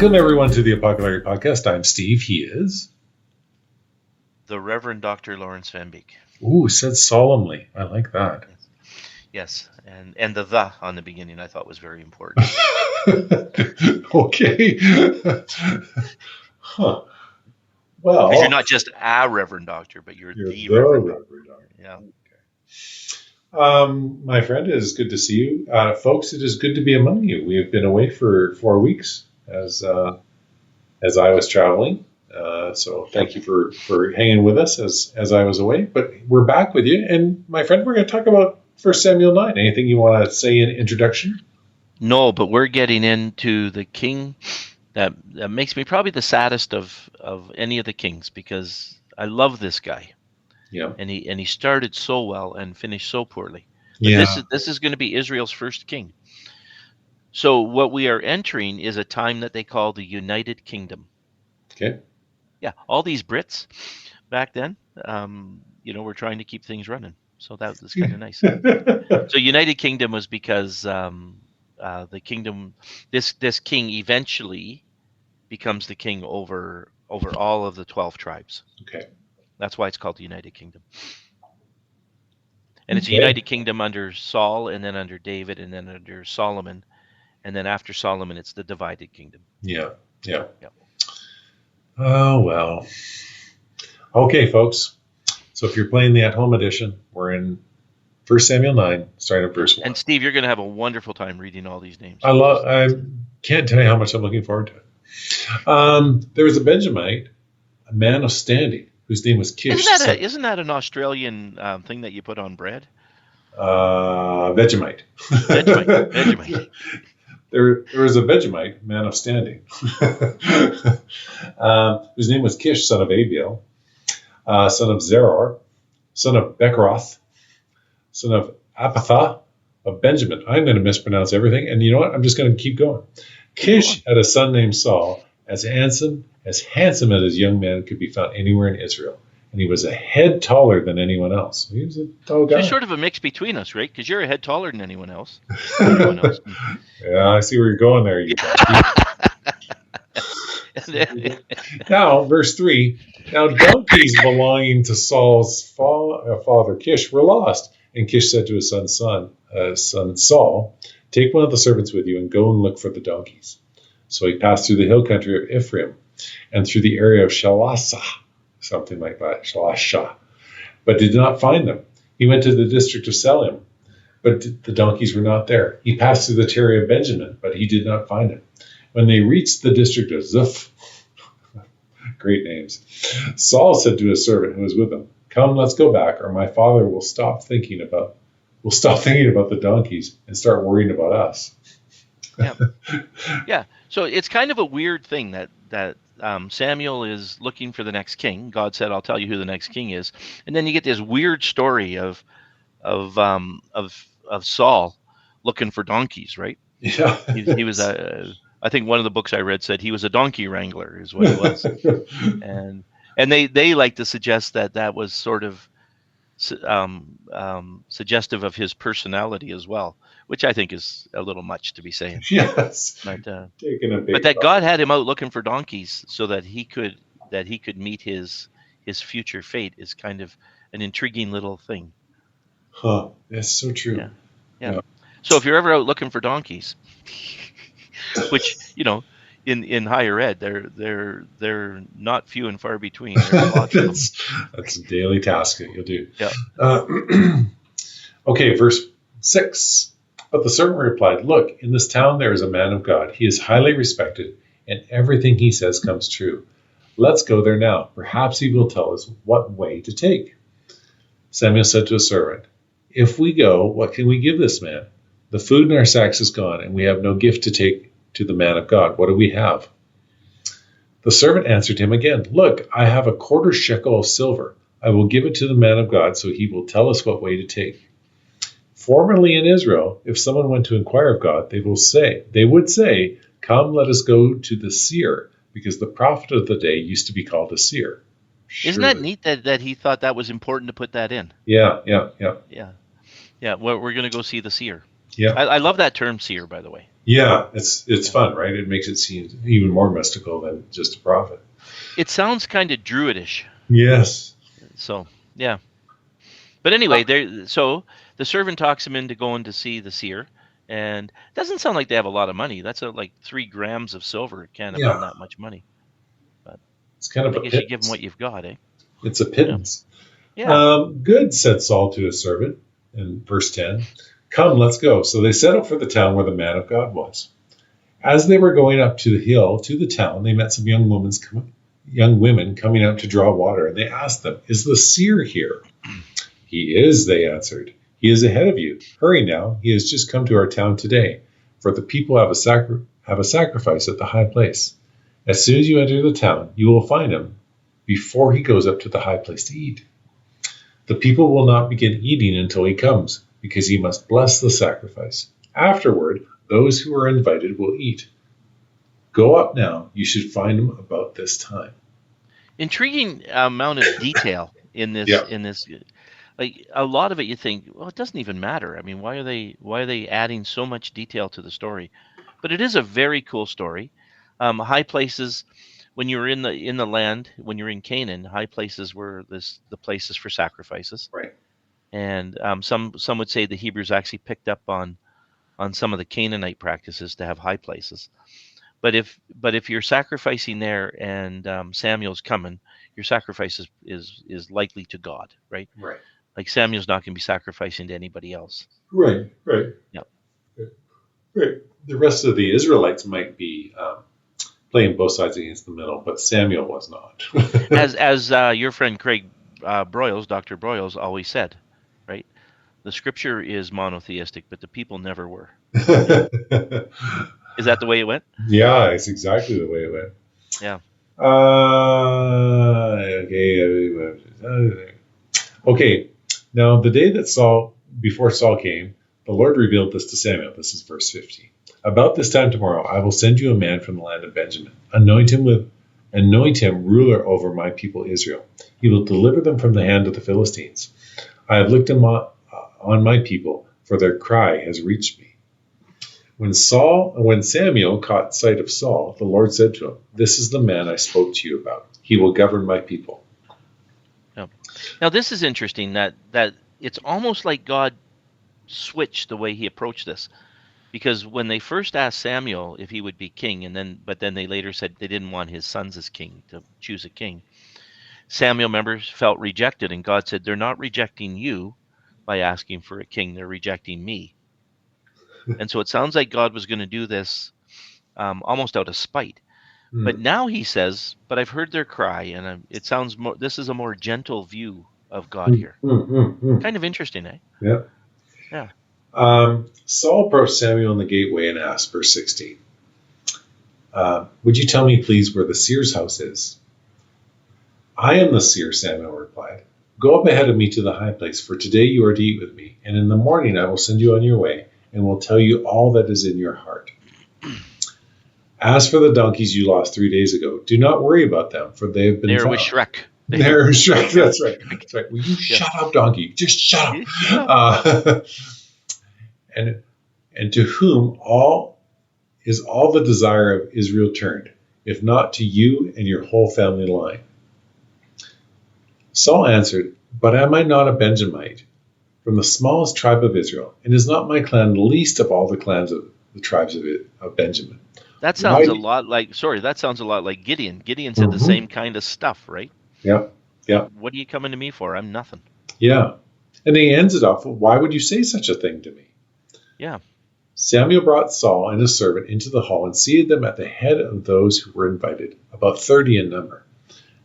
Welcome, everyone, to the Apoco-Larry podcast. I'm Steve. He is. The Reverend Dr. Lawrence Van Beek. Ooh, said solemnly. I like that. Yes, and the on the beginning I thought was very important. Okay. Huh. Well, Because you're not just a Reverend Doctor, but you're the Reverend Doctor. Yeah. My friend, it is good to see you. Folks, it is good to be among you. We have been away for 4 weeks as I was traveling. So thank you for hanging with us as I was away. But we're back with you. And my friend, we're going to talk about 1 Samuel 9. Anything you want to say in introduction? No, but we're getting into the king that makes me probably the saddest of any of the kings, because I love this guy. Yeah. And he started so well and finished so poorly. But Yeah. this is going to be Israel's first king. So what we are entering is a time that they call the United Kingdom. Okay. Yeah, all these Brits back then, were trying to keep things running. So that was kind of nice. So United Kingdom was because the kingdom, this king eventually becomes the king over all of the 12 tribes. Okay. That's why it's called the United Kingdom. And it's a United Kingdom under Saul, and then under David, and then under Solomon. And then after Solomon, it's the divided kingdom. Yeah. Oh, well. Okay, folks. So if you're playing the at-home edition, we're in 1 Samuel 9, starting at verse 1. And Steve, you're going to have a wonderful time reading all these names. I can't tell you how much I'm looking forward to it. There was a Benjamite, a man of standing, whose name was Kish. Isn't that an Australian thing that you put on bread? Vegemite. Vegemite. There was a Benjamite, man of standing, whose name was Kish, son of Abiel, son of Zeror, son of Bechorath, son of Apatha, of Benjamin. I'm going to mispronounce everything, and you know what? I'm just going to keep going. Kish had a son named Saul, as handsome as his young man could be found anywhere in Israel. And he was a head taller than anyone else. He was a tall guy. So sort of a mix between us, right? Because you're a head taller than anyone else. Yeah, I see where you're going there. Now, verse 3. Now donkeys belonging to Saul's father Kish were lost. And Kish said to his son Saul, take one of the servants with you and go and look for the donkeys. So he passed through the hill country of Ephraim and through the area of Shalasha, something like that, Shalasha, but did not find them. He went to the district of Selim, but the donkeys were not there. He passed through the territory of Benjamin, but he did not find them. When they reached the district of Zuph, great names, Saul said to his servant who was with him, come, let's go back, or my father will stop thinking about the donkeys and start worrying about us. Yeah. So it's kind of a weird thing that Samuel is looking for the next king. God said, "I'll tell you who the next king is," and then you get this weird story of Saul looking for donkeys, right? Yeah. He was I think one of the books I read said he was a donkey wrangler, is what he was, and they like to suggest that was sort of suggestive of his personality as well, which I think is a little much to be saying. Yes. But that God had him out looking for donkeys so that he could meet his future fate is kind of an intriguing little thing. Huh. That's so true. Yeah. So if you're ever out looking for donkeys, which, in higher ed, they're not few and far between. That's a daily task that you'll do. Yeah. Okay, verse 6. But the servant replied, look, in this town there is a man of God. He is highly respected, and everything he says comes true. Let's go there now. Perhaps he will tell us what way to take. Samuel said to his servant, if we go, what can we give this man? The food in our sacks is gone, and we have no gift to take to the man of God. What do we have? The servant answered him again, look, I have a quarter shekel of silver. I will give it to the man of God, so he will tell us what way to take. Formerly in Israel, if someone went to inquire of God, they would say, come, let us go to the seer, because the prophet of the day used to be called a seer. Isn't that neat that he thought that was important to put that in? Yeah. Yeah. Well, we're going to go see the seer. Yeah. I love that term seer, by the way. Yeah, it's Yeah. fun, right? It makes it seem even more mystical than just a prophet. It sounds kind of druidish. Yes. So, yeah. But anyway, so the servant talks him into going to see the seer, and it doesn't sound like they have a lot of money. That's like 3 grams of silver. It can't have been Yeah. that much money. But It's kind of I a guess you give them what pittance. you've got, eh? It's a Yeah. pittance. Yeah. Good, said Saul to his servant in verse 10. Come, let's go. So they set out for the town where the man of God was. As they were going up to the hill to the town, they met some young women coming out to draw water, and they asked them, Is the seer here? He is, they answered. He is ahead of you. Hurry now. He has just come to our town today, for the people have a sacrifice at the high place. As soon as you enter the town, you will find him before he goes up to the high place to eat. The people will not begin eating until he comes, because he must bless the sacrifice. Afterward, those who are invited will eat. Go up now. You should find him about this time. Intriguing amount of detail in this Yeah, in this like a lot of it you think, well, it doesn't even matter. I mean, why are they adding so much detail to the story? But it is a very cool story. High places, when you're in the land, when you're in Canaan, high places were the places for sacrifices. right, And some would say the Hebrews actually picked up on some of the Canaanite practices to have high places. But if you're sacrificing there and Samuel's coming, your sacrifice is likely to God, right? right, Like Samuel's not going to be sacrificing to anybody else. right, right, Yeah. right. The rest of the Israelites might be playing both sides against the middle, but Samuel was not. As your friend Craig Broyles, Dr. Broyles, always said, right? The scripture is monotheistic, but the people never were. Yeah. Is that the way it went? Yeah, it's exactly the way it went. Yeah. Okay. Okay. Now, the day that before Saul came, the Lord revealed this to Samuel. This is verse 50. About this time tomorrow, I will send you a man from the land of Benjamin. Anoint him ruler over my people Israel. He will deliver them from the hand of the Philistines. I have looked on my people, for their cry has reached me. When Samuel caught sight of Saul, the Lord said to him, This is the man I spoke to you about. He will govern my people. Yeah. Now this is interesting that it's almost like God switched the way he approached this. Because when they first asked Samuel if he would be king, but then they later said they didn't want his sons as king, to choose a king. Samuel members felt rejected, and God said, "They're not rejecting you by asking for a king; they're rejecting me." And so it sounds like God was going to do this almost out of spite. But Mm, now he says, "But I've heard their cry," and it sounds more. This is a more gentle view of God mm, here. mm, mm, mm. Kind of interesting, eh? Yeah. Yeah. Saul approached Samuel in the gateway and asked, verse 16, Would you tell me, please, where the seer's house is? I am the seer, Samuel replied. Go up ahead of me to the high place, for today you are to eat with me, and in the morning I will send you on your way, and will tell you all that is in your heart. As for the donkeys you lost 3 days ago, do not worry about them, for they have been There was found. Shrek. There, Shrek. Yeah. That's right. That's right. Will you Yeah. shut up, donkey? Just shut up. Shut up. And to whom all the desire of Israel turned, if not to you and your whole family line? Saul answered, But am I not a Benjamite, from the smallest tribe of Israel, and is not my clan the least of all the clans of the tribes of Benjamin? That sounds a Why? lot like, sorry, that sounds a lot like Gideon. Gideon said the Mm-hmm. same kind of stuff, right? Yeah, yeah, What are you coming to me for? I'm nothing. yeah. And he ends it off, Why would you say such a thing to me? Yeah. Samuel brought Saul and his servant into the hall and seated them at the head of those who were invited, about 30 in number.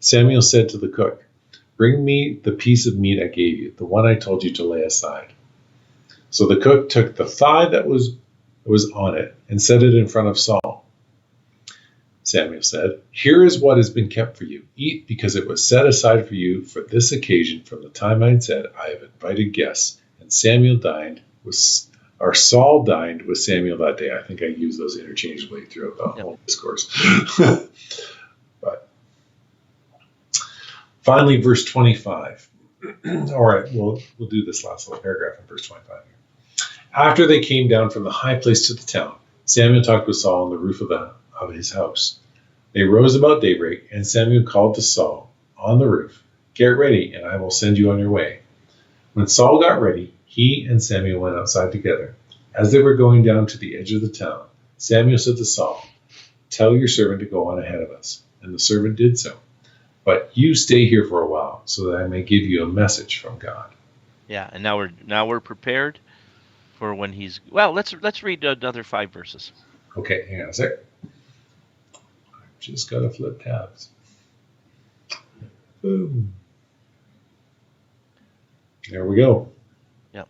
Samuel said to the cook, Bring me the piece of meat I gave you, the one I told you to lay aside. So the cook took the thigh that was on it and set it in front of Saul. Samuel said, Here is what has been kept for you. Eat, because it was set aside for you for this occasion from the time I had said, I have invited guests. And Saul dined with Samuel that day. I think I used those interchangeably throughout the Yep. whole discourse. But finally, verse 25. All right, we'll do this last little paragraph in verse 25. After they came down from the high place to the town, Samuel talked with Saul on the roof of his house. They rose about daybreak, and Samuel called to Saul on the roof, "Get ready, and I will send you on your way." When Saul got ready, he and Samuel went outside together. As they were going down to the edge of the town, Samuel said to Saul, "Tell your servant to go on ahead of us." And the servant did so. "But you stay here for a while, so that I may give you a message from God." Yeah, and now we're prepared for when he's well. Let's read another 5 verses. Okay, hang on a sec. I've just got to flip tabs. Boom. There we go. Yeah.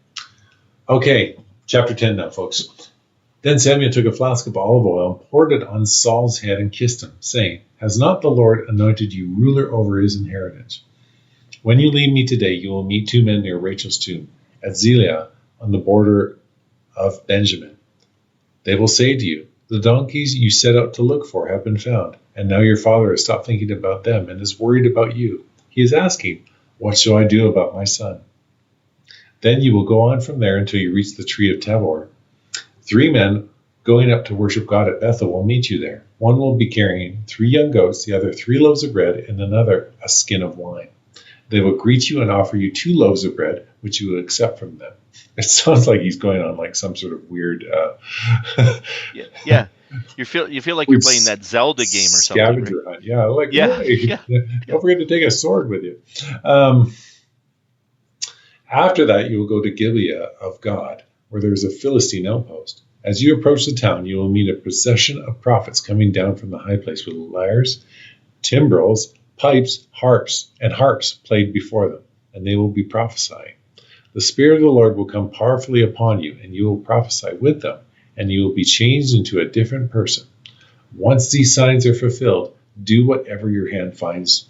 Okay, chapter 10 now, folks. Then Samuel took a flask of olive oil and poured it on Saul's head and kissed him, saying, "Has not the Lord anointed you ruler over his inheritance? When you leave me today, you will meet 2 men near Rachel's tomb, at Zelah, on the border of Benjamin. They will say to you, 'The donkeys you set out to look for have been found.' And now your father has stopped thinking about them and is worried about you. He is asking, 'What shall I do about my son?' Then you will go on from there until you reach the tree of Tabor. 3 men going up to worship God at Bethel will meet you there. One will be carrying 3 young goats, the other 3 loaves of bread, and another a skin of wine. They will greet you and offer you 2 loaves of bread, which you will accept from them." It sounds like he's going on like some sort of weird Yeah. You feel like you're playing that Zelda game or something, right? scavenger hunt. Yeah, like, Yeah, hey, yeah. don't forget to take a sword with you. After that, you will go to Gibeah of God, where there is a Philistine outpost. As you approach the town, you will meet a procession of prophets coming down from the high place with lyres, timbrels, pipes, harps played before them, and they will be prophesying. The Spirit of the Lord will come powerfully upon you, and you will prophesy with them, and you will be changed into a different person. Once these signs are fulfilled, do whatever your hand finds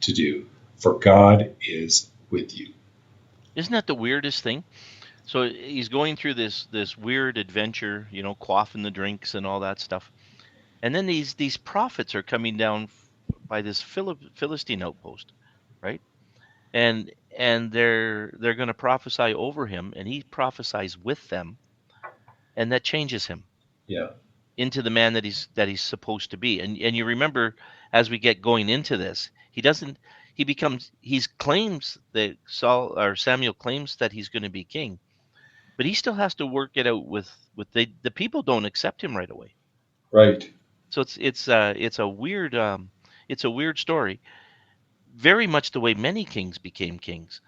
to do, for God is with you. Isn't that the weirdest thing? So he's going through this weird adventure, quaffing the drinks and all that stuff, and then these prophets are coming down by this Philistine outpost, right? And they're going to prophesy over him, and he prophesies with them, and that changes him Yeah, into the man that he's supposed to be. And you remember, as we get going into this, he claims that Samuel claims that he's going to be king, but he still has to work it out with the people don't accept him right away. right. So it's a weird story, very much the way many kings became kings.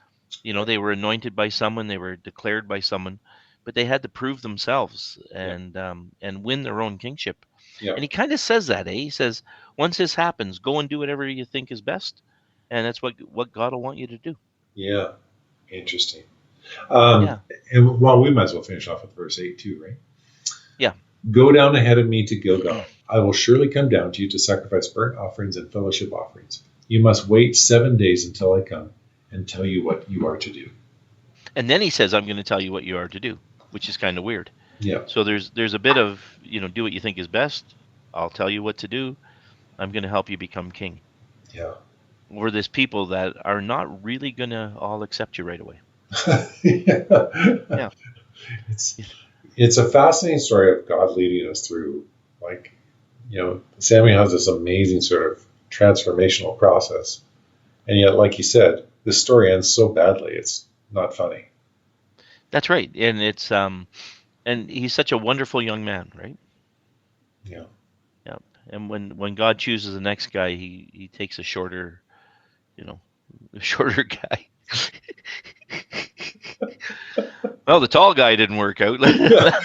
They were anointed by someone, they were declared by someone, but they had to prove themselves Yeah, and win their own kingship. yeah, And he kind of says that, eh? He says, once this happens, go and do whatever you think is best, and that's what God will want you to do. yeah. Interesting. Um, Yeah, and well, we might as well finish off with verse 8 too, right? yeah. "Go down ahead of me to Gilgal. I will surely come down to you to sacrifice burnt offerings and fellowship offerings. You must wait 7 days until I come and tell you what you are to do." And then he says, I'm going to tell you what you are to do, which is kind of weird. Yeah, So there's a bit of, do what you think is best. I'll tell you what to do. I'm going to help you become king. yeah. Or there's people that are not really going to all accept you right away. Yeah. Yeah. It's it's a fascinating story of God leading us through, like, Samuel has this amazing sort of transformational process, and yet, like you said, this story ends so badly. It's not funny. That's right. And he's such a wonderful young man, right? Yeah. Yeah. And when God chooses the next guy, he takes a shorter, you know, a shorter guy. Well, the tall guy didn't work out. Yeah.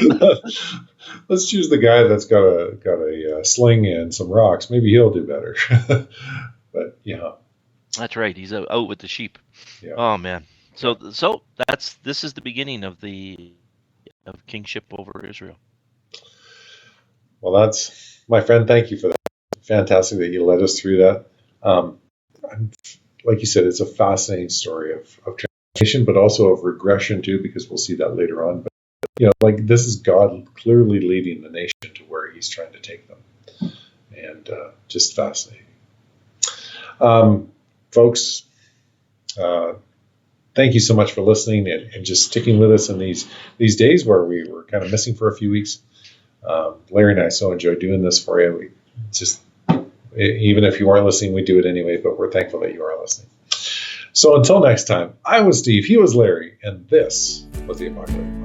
Let's choose the guy that's got a sling and some rocks. Maybe he'll do better. But yeah, That's right. He's out with the sheep. yeah, Oh man. yeah. So this is the beginning of kingship over Israel. Well, that's my friend. Thank you for that. Fantastic that you led us through that. Um, like you said, it's a fascinating story of transformation, but also of regression too, because we'll see that later on. But like, this is God clearly leading the nation to where He's trying to take them, and just fascinating. Folks, uh, thank you so much for listening and just sticking with us in these days where we were kind of missing for a few weeks. Larry and I so enjoy doing this for you. We just, even if you weren't listening, we do it anyway, but we're thankful that you are listening. So until next time, I was Steve, he was Larry, and this was the Apoco-Larry.